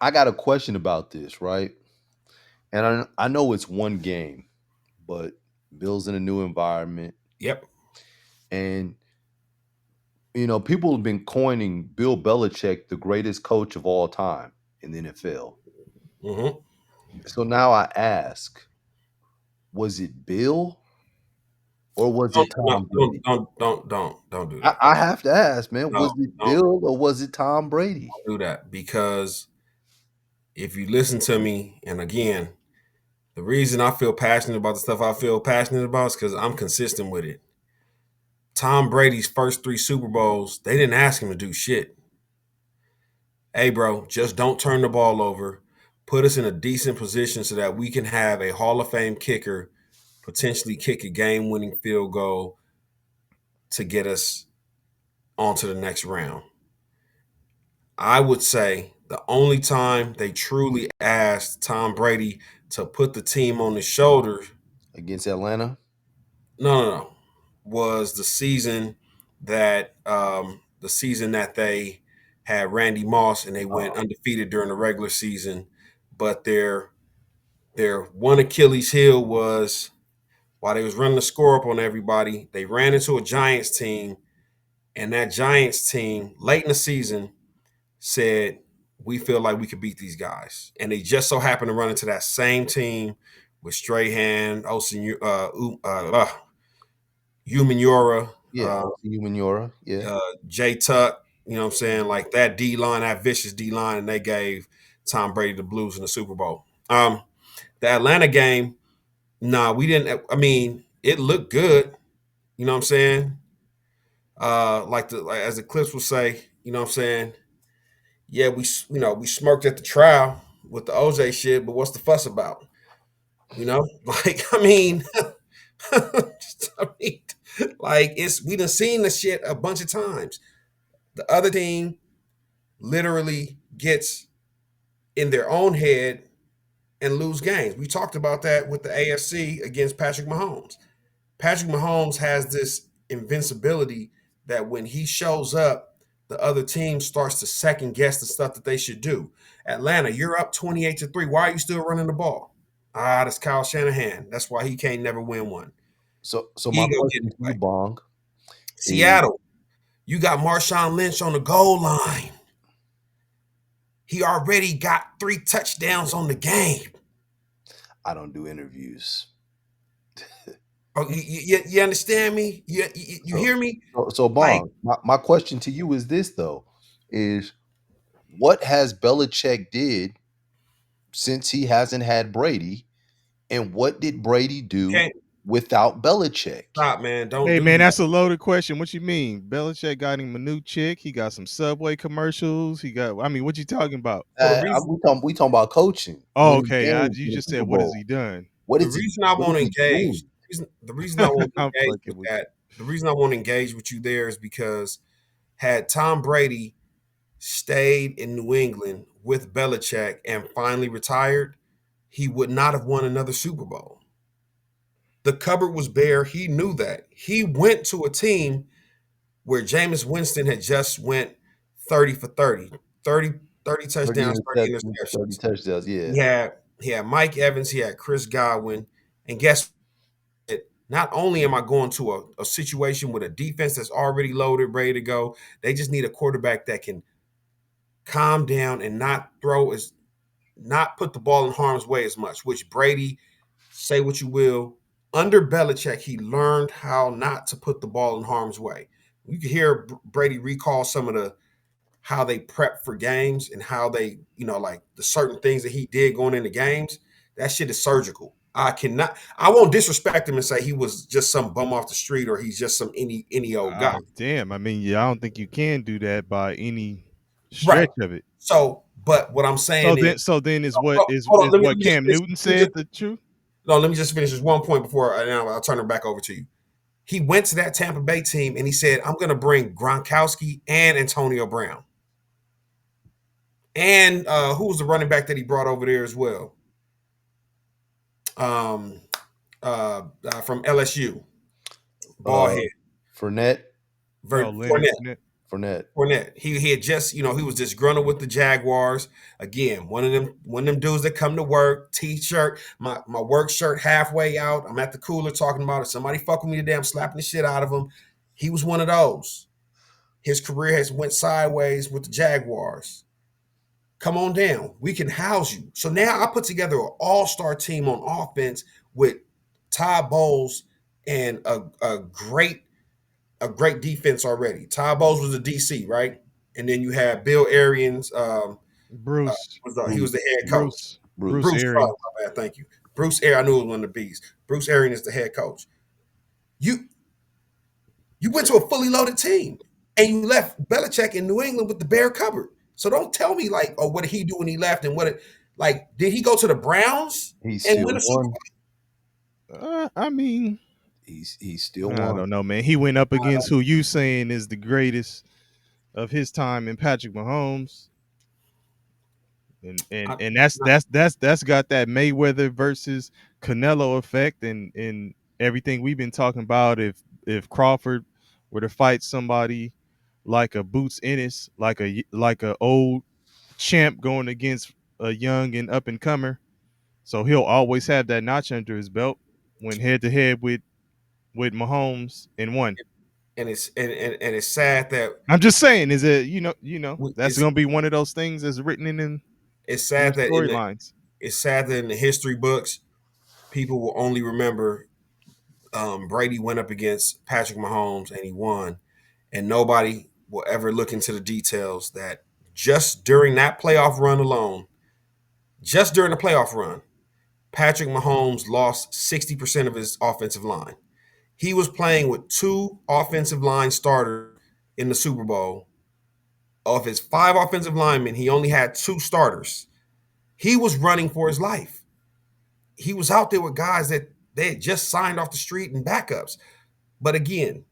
I got a question about this, right? And I know it's one game, but Bill's in a new environment, Yep. and people have been coining Bill Belichick the greatest coach of all time in the NFL. Mm-hmm. So now I ask, was it Bill or was it Don't, no, Tom Brady? don't do I, that. I have to ask, man, No, was it don't Bill or was it Tom Brady? do that because if you listen to me, and again, the reason I feel passionate about the stuff I feel passionate about is because I'm consistent with it. Tom Brady's first three Super Bowls, they didn't ask him to do shit. Hey, bro, just don't turn the ball over. Put us in a decent position so that we can have a Hall of Fame kicker potentially kick a game winning field goal to get us onto the next round. I would say the only time they truly asked Tom Brady to put the team on his shoulders, Against Atlanta? no, was the season that they had Randy Moss and they went Oh, undefeated during the regular season. But their one Achilles heel was while they was running the score up on everybody, they ran into a Giants team, and that Giants team late in the season said, "We feel like we could beat these guys," and they just so happened to run into that same team with Strahan, Osen, Umanura, yeah, Osi Umenyiora, yeah. Jay Tuck. You know what I'm saying? Like that D line, that vicious D line, and they gave Tom Brady the Blues in the Super Bowl. The Atlanta game, nah, we didn't. I mean, it looked good. You know what I'm saying? Like as the clips will say, you know what I'm saying? Yeah, we smirked at the trial with the OJ shit, but what's the fuss about? You know, like I mean, like we done seen the shit a bunch of times. The other team literally gets in their own head and lose games. We talked about that with the AFC against Patrick Mahomes. Patrick Mahomes has this invincibility that when he shows up, the other team starts to second guess the stuff that they should do. Atlanta, you're up 28-3. Why are you still running the ball? Ah, that's Kyle Shanahan. That's why he can't never win one. So my Ego get in question to the you, way. Bong, is Seattle, you got Marshawn Lynch on the goal line. He already got 3 touchdowns on the game. I don't do interviews. Oh, you understand me? You So hear me? so Like, Bong, my question to you is this though, is what has Belichick did since he hasn't had Brady, and what did Brady do can't without Belichick? stop, man. Don't Hey do man, that. that's a loaded question. What you mean? Belichick got him a new chick. He got some Subway commercials. He got. I mean, what you talking about? So the reason We talking about coaching, Oh, winning okay. games You in the just said, Super what has Bowl. he done? the reason I What want is to he engage, doing? the reason I want to I'm engage fucking with with you. that, the reason I want to engage with you there is because had Tom Brady stayed in New England with Belichick and finally retired, he would not have won another Super Bowl. The cupboard was bare. He knew that. He went to a team where Jameis Winston had just went 30 for 30 30 touchdowns, 30 interceptions, 30 interceptions. touchdowns. Yeah. He had Mike Evans, he had Chris Godwin, and guess what? Not only am I going to a situation with a defense that's already loaded, ready to go, they just need a quarterback that can calm down and not put the ball in harm's way as much. Which Brady, say what you will, under Belichick, he learned how not to put the ball in harm's way. You can hear Brady recall some of the how they prep for games and how they, like the certain things that he did going into games. That shit is surgical. I won't disrespect him and say he was just some bum off the street or he's just some any old guy. Damn. I mean, yeah, I don't think you can do that by any Right. stretch of it. So, but what I'm saying is, So then is hold on, is let what me just Cam finish. Newton said the truth? No, let me just finish this one point before I'll turn it back over to you. He went to that Tampa Bay team and he said, I'm going to bring Gronkowski and Antonio Brown. And who was the running back that he brought over there as well? Um, from LSU, ball Uh, head, Fournette. Oh, Leonard Fournette. Fournette. Fournette. Fournette. He had just, he was disgruntled with the Jaguars. Again, one of them dudes that come to work, t-shirt, my work shirt halfway out. I'm at the cooler talking about it. Somebody fuck with me today. I'm slapping the shit out of him. He was one of those. His career has went sideways with the Jaguars. Come on down. We can house you. So now I put together an all-star team on offense with Todd Bowles and a great defense already. Todd Bowles was a DC, right? And then you had Bill Arians. Bruce, He was the head coach. Bruce Bruce. Bruce, sorry, Arians. my bad. Thank you. Bruce Arians. I knew it was one of the B's. Bruce Arians is the head coach. You you went to a fully loaded team, and you left Belichick in New England with the bare cupboard. So don't tell me like, oh, what did he do when he left, and like, did he go to the Browns He and still win a Super won. Bowl? I mean, He still I won. don't know, man. He went up against who you saying is the greatest of his time in Patrick Mahomes. And and I, and that's got that Mayweather versus Canelo effect, and everything we've been talking about. If Crawford were to fight somebody like a Boots Ennis, like a old champ going against a young and up and comer, so he'll always have that notch under his belt when head to head with Mahomes and won. and it's sad that I'm just saying, is it that's it's gonna be one of those things that's written in it's your sad that storylines. in the history books, people will only remember Brady went up against Patrick Mahomes and he won, and nobody will ever look into the details that just during that playoff run alone, just during the playoff run, Patrick Mahomes lost 60% of his offensive line. He was playing with two offensive line starters in the Super Bowl. Of his five offensive linemen, he only had two starters. He was running for his life. He was out there with guys that they had just signed off the street and backups. But again,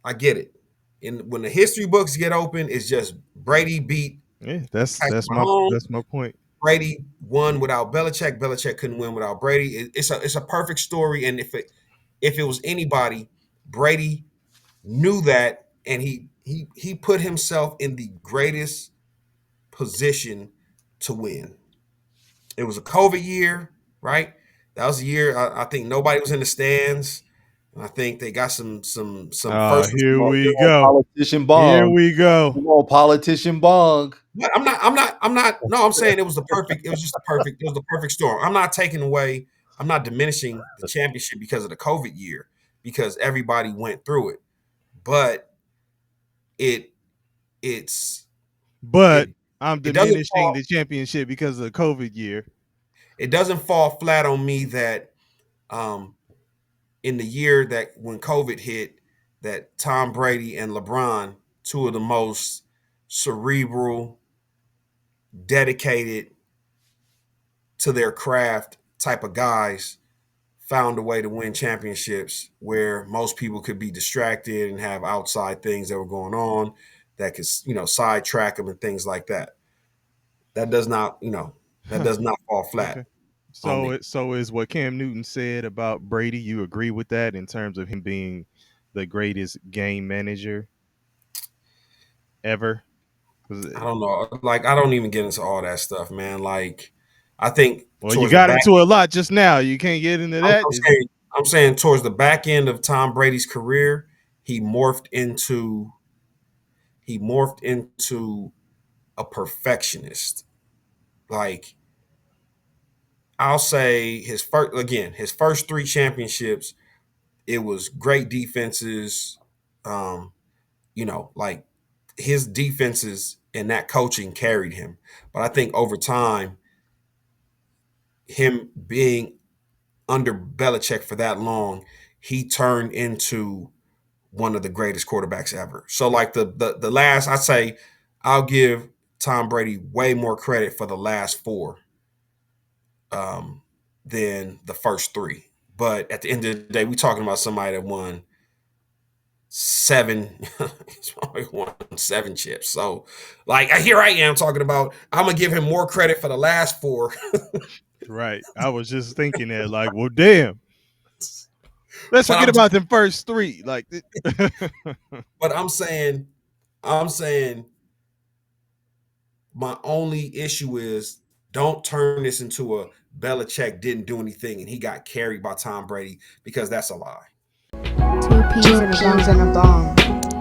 I get it. And when the history books get open, it's just Brady beat Yeah, that's Patrick that's my Mahomes. that's my point. Brady won without Belichick. Belichick couldn't win without Brady. It's a perfect story. And if it was anybody, Brady knew that, and he put himself in the greatest position to win. It was a COVID year, right? That was a year I think nobody was in the stands. I think they got some first Here responders. we Come on, go. politician Here Bong. we go. Come on, politician Bong. But I'm not. No, I'm saying it was the perfect. It was just the perfect. It was the perfect storm. I'm not taking away. I'm not diminishing the championship because of the COVID year, because everybody went through it. But it it's But it I'm it doesn't diminishing fall the championship because of the COVID year. it doesn't fall flat on me that um in the year that when COVID hit, that Tom Brady and LeBron, two of the most cerebral, dedicated to their craft type of guys, found a way to win championships where most people could be distracted and have outside things that were going on that could, sidetrack them and things like that. That does not, that does not fall flat Okay. on So me. so is what Cam Newton said about Brady. You agree with that in terms of him being the greatest game manager ever? 'Cause, I don't know. Like, I don't even get into all that stuff, man. Like, I think well, you towards the got back, into a lot just now. You can't get into I'm, that. I'm saying, I'm saying towards the back end of Tom Brady's career, he morphed into he morphed into a perfectionist. Like, I'll say his first three championships, it was great defenses. Um, like, his defenses and that coaching carried him. But I think over time, him being under Belichick for that long, he turned into one of the greatest quarterbacks ever. So like the last, I'd say I'll give Tom Brady way more credit for the last four um, than the first three. But at the end of the day, we're talking about somebody that won seven, won seven chips. So, like, here I am talking about, I'm gonna give him more credit for the last four. Right. I was just thinking that, like, well, damn. Let's but forget I'm about them first three. Like, but I'm saying I'm saying my only issue is don't turn this into a Belichick didn't do anything and he got carried by Tom Brady, because that's a lie. Two peas Two in a peas in a bomb. bomb.